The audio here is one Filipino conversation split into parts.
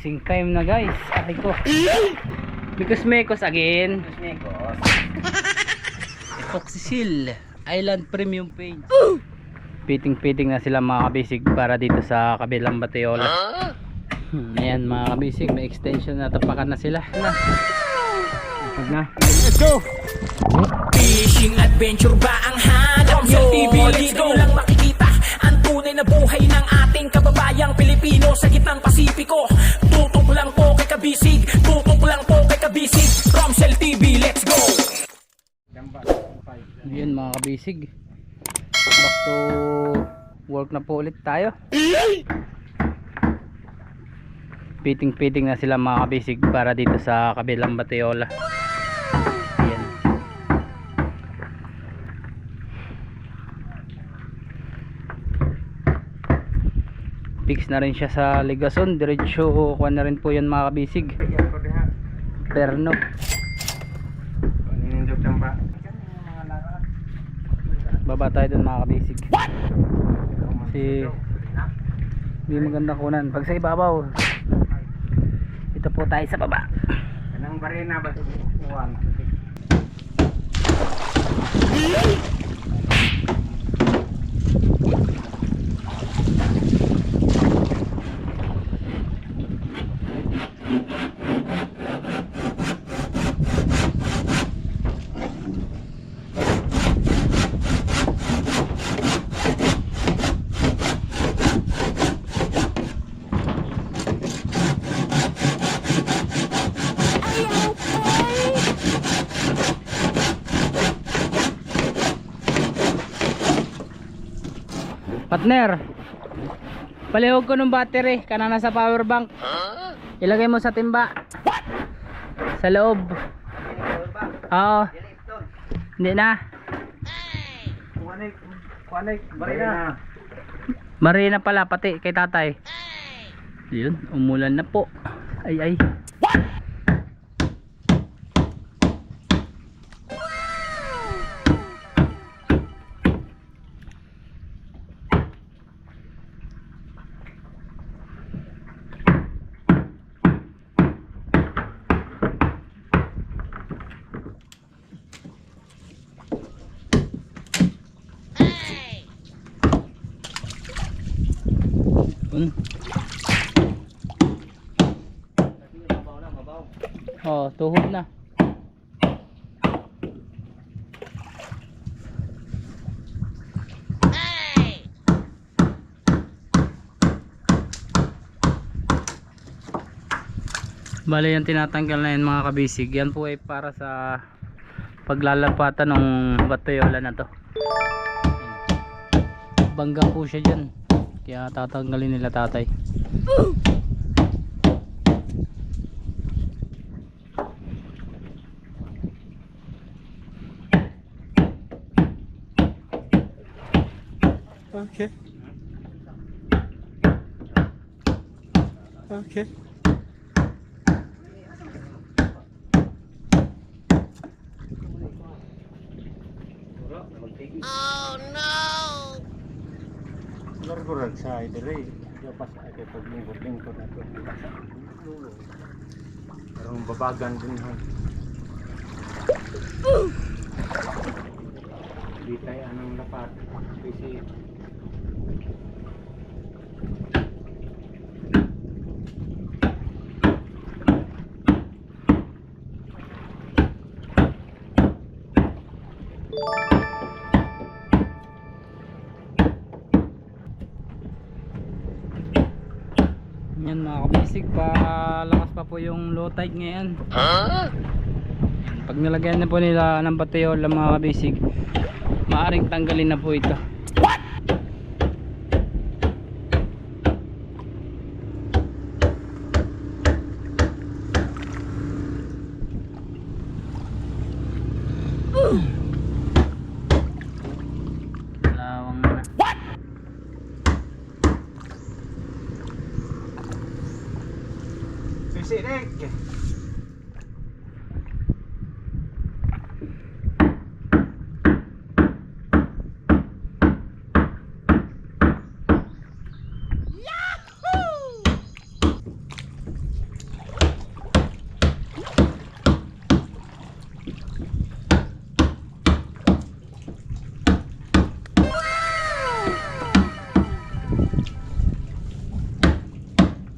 Unboxing time na guys. Ay ko. Because Mekos again. Epoxy Seal Island Premium Paint. Piting-piting na sila mga kabisig para dito sa kabilang Bateola. Ayan mga kabisig, may extension na, tapakan na sila. Let's go! Fishing adventure ba ang hanap nyo? TV, let's go! Lang makikita ang tunay na buhay ng ating kababayang Pilipino sa gitnang Pasipiko. Tutok lang po kay kabisig, tutok lang po kay kabisig. Romsel TV, let's go! Ayan mga kabisig, back to work na po ulit tayo. Piting-piting na sila mga kabisig para dito sa kabilang Bateola. Ayan. Fix na rin siya sa ligason, diretso kuha na rin po yan mga kabisig. Perno. Baba tayo dun mga kabisig. Kasi hindi maganda kunan pag sa ibabaw. Ito po tayo sa baba. Anong barena ba sa buwan? Partner, palihog ko ng battery kanana sa power bank. Ilagay mo sa timba sa loob. Oo. Hindi na. Barena. Marina pala pati kay tatay. Yun, umulan na po. Ay ay. Oh, tuhod na. Bale yung tinatanggal na yan mga kabisig. Yan po ay para sa paglalapatan ng Bateola na to. Bangga po siya dyan, kaya tatanggalin nila tatay. Okay. Okay. Oh no! Largurag sa idere. Yo pas ay paglingkod-lingkod na to. Parang babagan din han. Di tayo anong lapat. Kasi yan mga kabisig, palakas pa po yung low tide ngayon. Pag nilagyan na po nila ng Bateola mga kabisig, maaring tanggalin na po ito. Lawang na. Sisirik.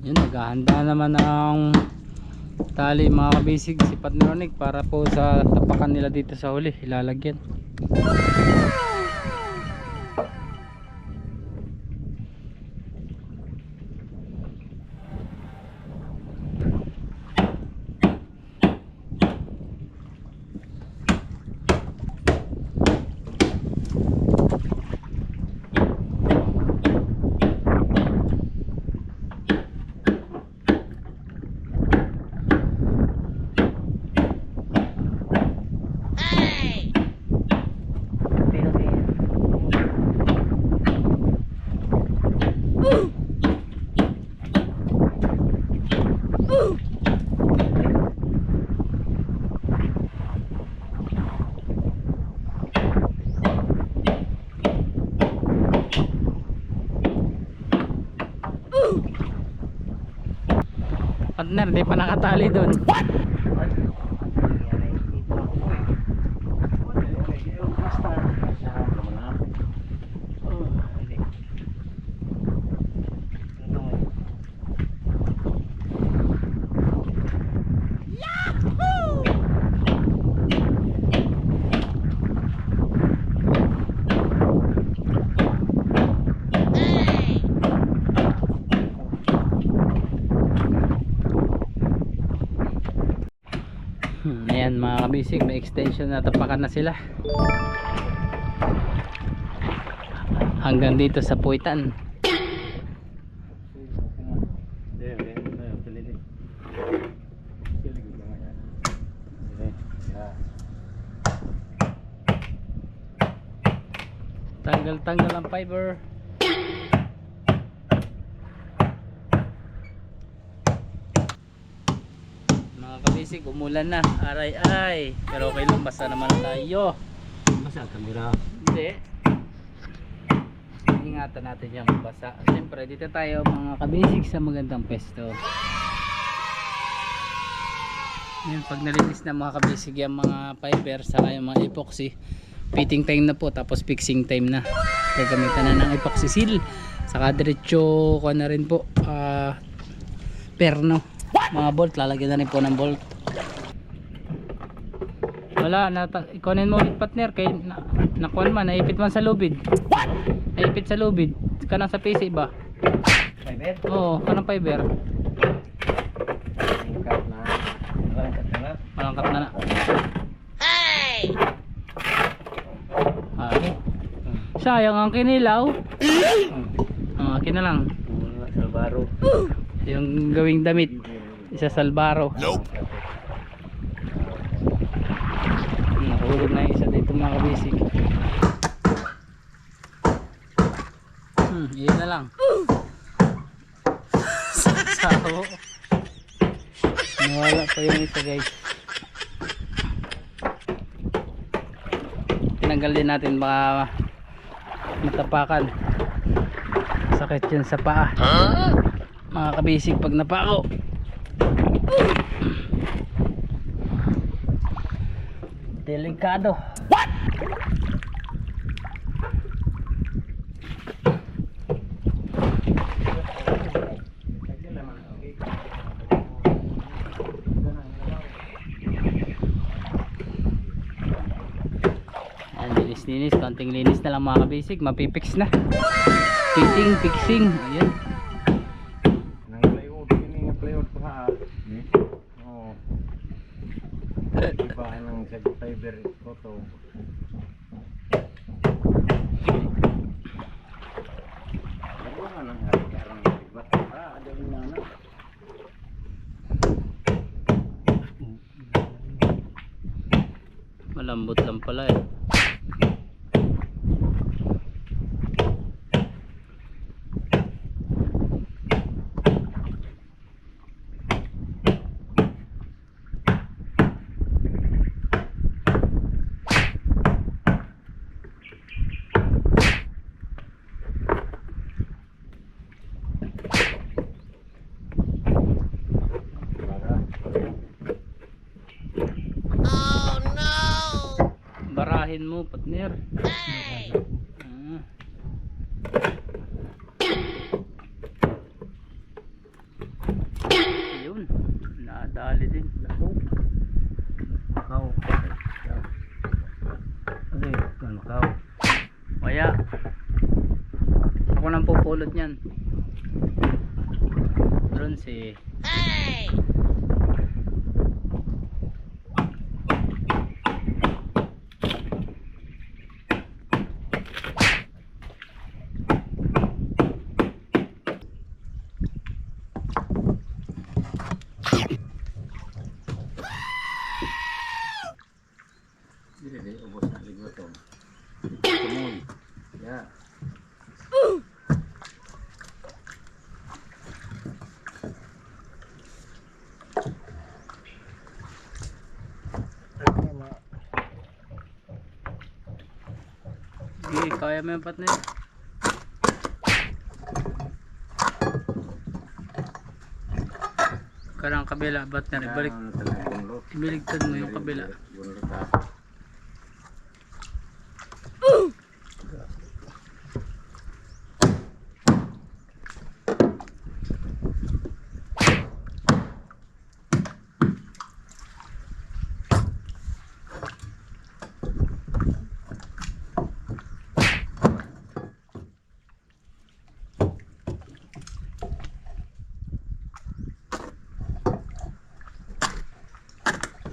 Yun, naghahanda naman ng tali mga kabisig si Patnerionic para po sa tapakan nila dito sa huli, ilalagyan. Partner, di pa nakatali doon. Ayan mga kabisig, may extension na tapakan na sila hanggang dito sa puwitan. Tanggal ang fiber. Mga kabisig, umulan na. Aray ay. Pero okay lang, basta naman tayo. Basa kamera. Hindi. Ingatan natin yung basa. Siyempre dito tayo mga kabisig sa magandang pesto. Ngayon pag nalinis na mga kabisig yung mga fiber saka yung mga epoxy, fitting time na po, tapos fixing time na. Gagamitan na ng epoxy seal. Saka diretso ko na rin po perno. Mga bolt, lalagyan na rin po ng bolt. Wala, ikunin mo ulit partner kay nakuha man, naipit man sa lubid. Naipit sa lubid. Kanang sa PC ba? Fiber? Oo, kanang fiber. Tingkat na. Malangkat na na. Okay. Sayang ang kinilaw. Akin na lang. Salbaro. Yung gawing damit. Isa salbaro. Nakahulog na yung isa dito mga kabisig. Iyan na lang. Saho. Nawala pa yung isa guys. Tinanggal din natin baka matapakan. Sakit yun sa paa. Mga kabisig pag napako. Delikado. What? Linis, konting linis na lang mga kabisig, mapipix na. Fixing. Ayan. Nang plywood, ini nga plywood pa. Oo. Iba nang sa fiber photo. Ano nga nang harang iba? Ada di mana? Malambot lang pala eh. Barahin mo partner. Nadali din. Makaw. Ano yun? Makaw. Kaya ako nang pupulot niyan. Bronze. Dili, ubos na ligot to. Kumon. Ya. Sige, kaya mo yung partner. Karang kabila partner, ibalik. Ibiligtad mo yung kabila.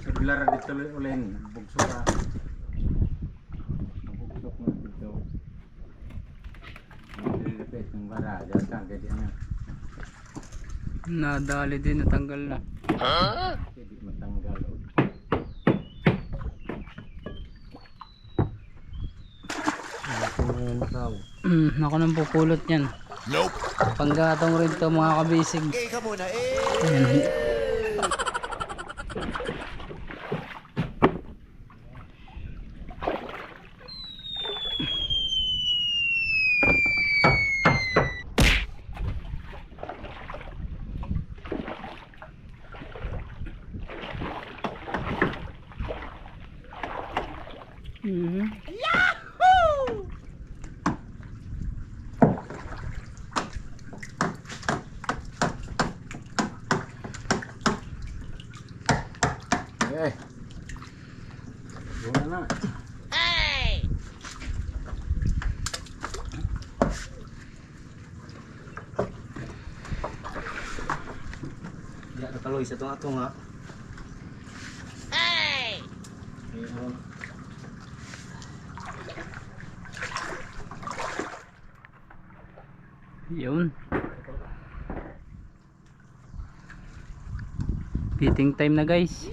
Seglar dito ulen, bugsok ka. Bugsok mo dito. Dilipit ng bara, diyan ka ganyan. Nadali din, natanggal na. Hindi matanggal. Ako nang pupulot yan. Nope. Panggatong rin to mga kabisig. Ayan. Eh. Guna na. Ya nakaloy sa itong ato nga. Ayun. Yun. Feeding time na guys.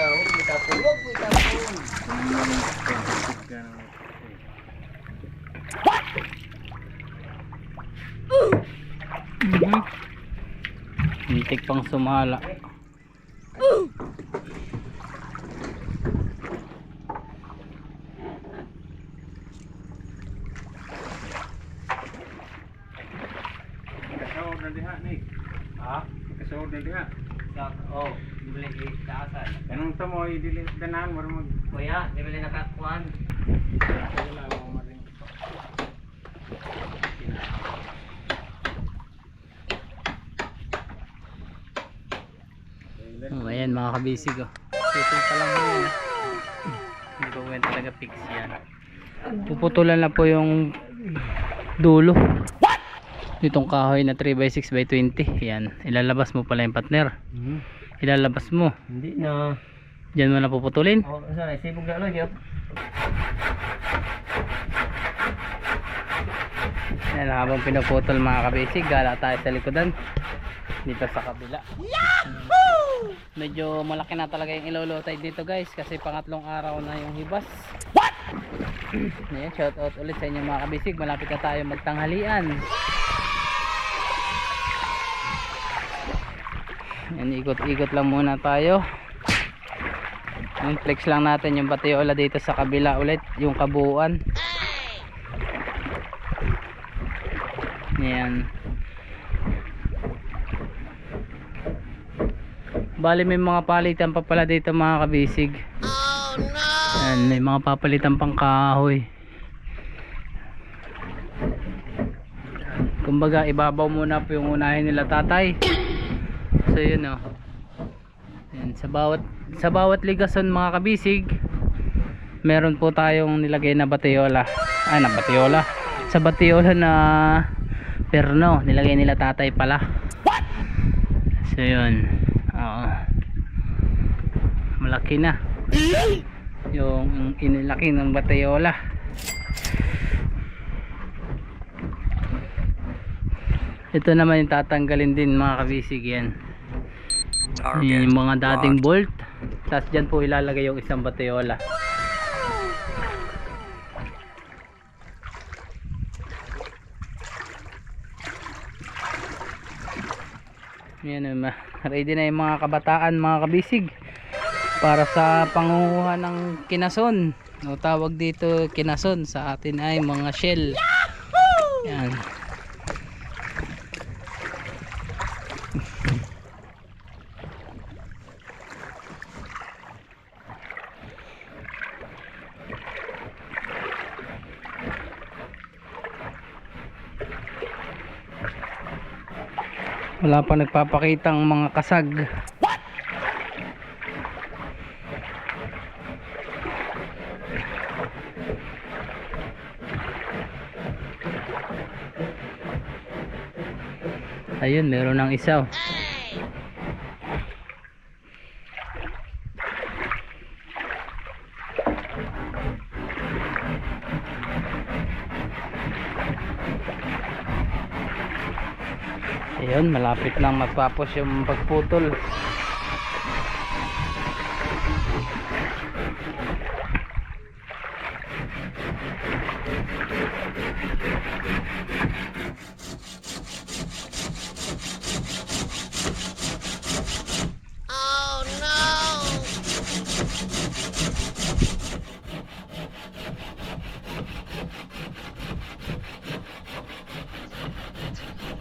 Huwag mo itapon. Hintik pang sumala. Kasawag na diha, Nick. Ha? Kasawag na diha. Oh, dibili kaasan. Kanong to mo idili danan mo mag Kuya, dibili nakakuan. wala mo maring. Oh, ayan mga kabisig oh. Shooting pa lang yun. Hindi ko kwenta talaga fix yan. Puputulan na po yung dulo. Itong kahoy na 3x6x20. Yan, ilalabas mo pala yung partner. Ilalabas mo. Hindi na. Diyan mo na puputulin. Oh, sana sibog na lang yun. Yan, habang pinuputol mga kabisig, gala tayo sa likodan. Dito sa kabila. Medyo malaki na talaga yung ilolotay dito guys, kasi pangatlong araw na yung hibas. Ayan, shout out ulit sa inyo mga kabisig. Malapit na tayo magtanghalian. Yan, ikot-ikot lang muna tayo. Yan, flex lang natin yung batiola dito sa kabila ulit, yung kabuuan. Yan. Bali may mga palitan pa pala dito mga kabisig. Yan, may mga papalitan pang kahoy. Kumbaga ibabaw muna po yung unahin nila tatay. So yun o. Yan, sa bawat ligason mga kabisig, meron po tayong nilagay na batiola. Ay, na batiola. Sa batiola na perno, nilagay nila tatay pala. So yun. Oo. Malaki na yung inilaki ng batiola. Ito naman yung tatanggalin din mga kabisig. Yan yung mga dating bolt, tapos dyan po ilalagay yung isang batiola. Yan, ready na yung mga kabataan mga kabisig para sa pangunguha ng kinason. O tawag dito kinason, sa atin ay mga shell. Yan. Wala pa nagpapakitang mga kasag. Ayun, meron ng isa. Ayun, malapit lang magpapos yung pagputol.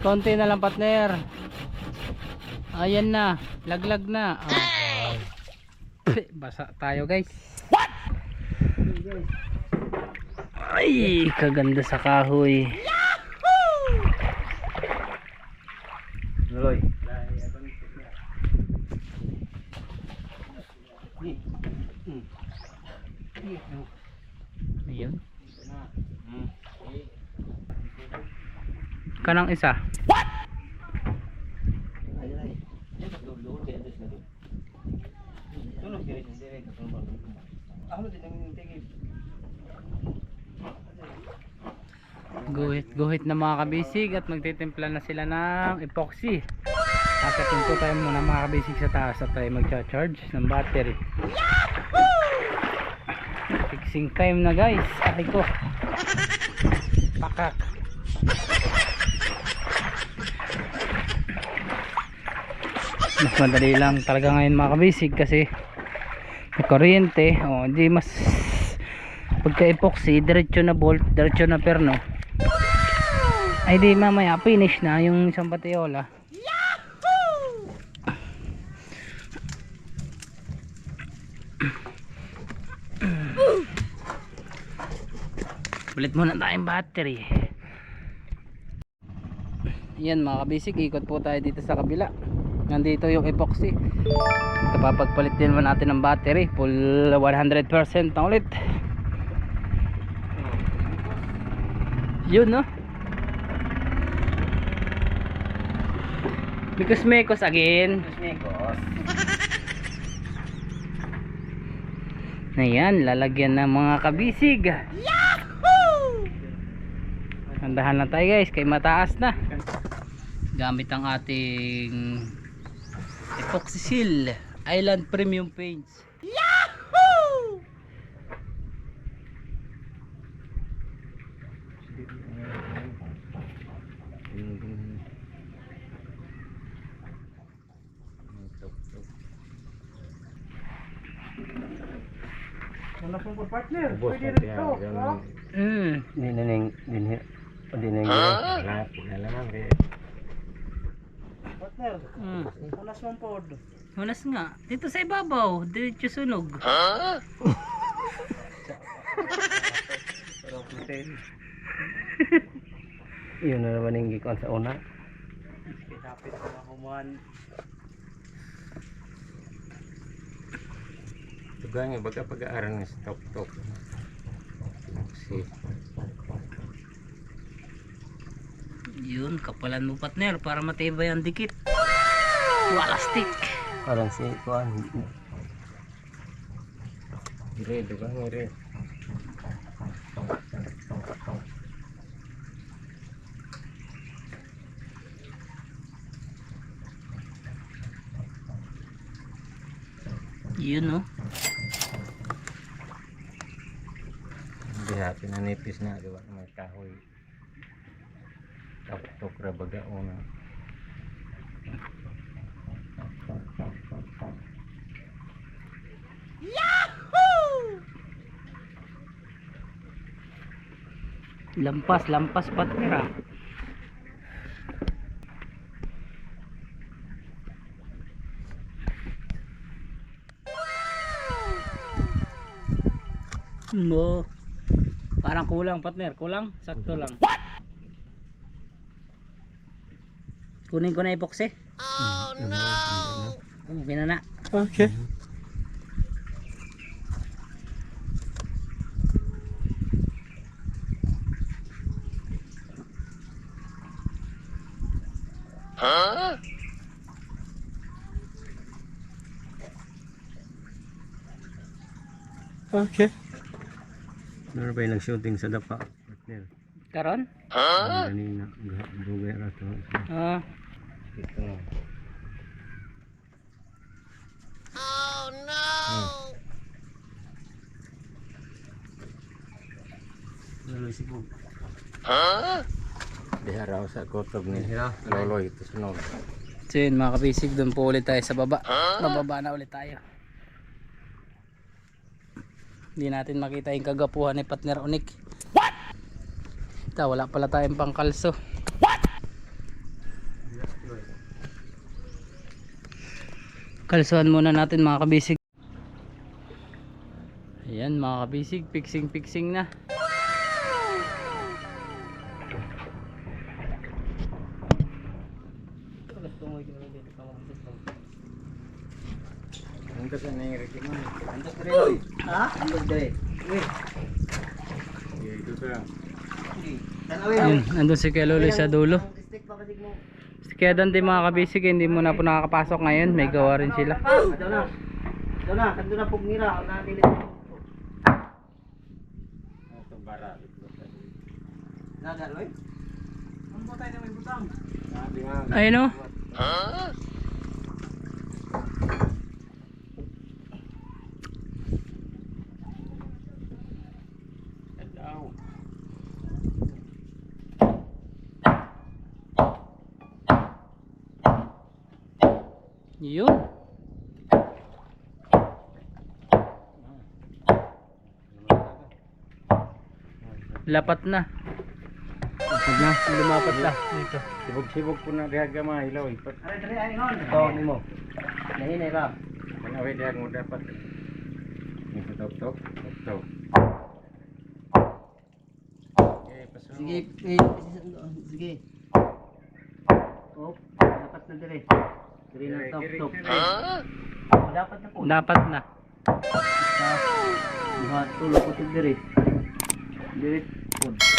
Konti na lang partner. Ayan na, laglag na. Oh. Basa tayo guys. What? Ay, kaganda sa kahoy. Yahoo! Loy. Ayun. Kanang isa. What? Guhit na mga kabisig at magtitimpla na sila ng epoxy. Akatin po tayo muna mga kabisig sa taas at tayo magcha-charge ng battery. Fixing time na guys. Ay ko. Pakak. Mas madali lang talaga ngayon mga kabisig kasi may kuryente. O hindi mas pagka epoxy diretso na bolt, diretso na perno, ay di mamaya finish na yung isang batiola. Ulit muna tayong battery. Yan mga kabisig, ikot po tayo dito sa kabila. Nandito yung epoxy. Kapapagpalit din naman natin ng battery, full 100% na ulit. Yun no, because mekos again. Ayan, lalagyan ng mga kabisig. Yahoo! Handahan lang tayo guys, kay mataas na. Gamit ang ating epoxy seal Island Premium Paints. Yahoo! Wala pong partner. Pwede rin ito. Partner. Unas mong pod. Unas nga. Dito sa ibabaw. Diretso sunog. Yun na naman yung gikon sa una. Kapit mga kumuhan. Tugang baga pag-aaral ng stop-stop. Si Yun, kapalan mo partner para matibay ang dikit. Walastik. Parang si kuan. dire tugang dire. Yun no. Diha pinanipis na diwa may kahoy. Tok ra baga una. Lampas, lampas partner ah. Mo. Parang kulang partner, kulang, sakto lang. Kunin ko na epoxy. Oh no. Okay na na. Okay. Okay. Meron ba yung nag-shooting sa dapa? Partner. Karon? Kanina. Bugay ra to. Ah, Ito na. Lalo si Bug. Diha raw sa kutob ni Diha. Loloy ito sunod. so yun mga kabisig, doon po ulit tayo sa baba. Bababa na ulit tayo. Hindi natin makita yung kagapuhan ni partner Unik. What? Ito, wala pala tayong pangkalso. What? Kalsuhan muna natin mga kabisig. Ayan mga kabisig, fixing na. Ando sa nang rekiman. Ha? Ano dire? Uy. Ito ka. Ayun, andun si Kuya Luloy sa dulo. Stick pa kasi mo. Kaya doon din mga kabisig, hindi mo na po nakakapasok ngayon. May gawa rin sila. Ito na. Ito na, kanto na pugnira. Ako na nilip. Ito bara. Nagaloy? Ano ba tayo na may butang? Sabi nga. Ayun o. Adaw. Yun. Lapat na. Pag na. Lumapat na. Dito. Sibog-sibog po na diha gamay ilaw. Ipat. Are dire ay ngon. Ito ni mo. Nahinay ra. Manawid diha mo dapat. Ito tok. Okay, pasunod. Sige, sige. Oh, dapat na dire. Dire na top. Dapat na po. Dapat na. Buhat tulo ko dire. Dire po.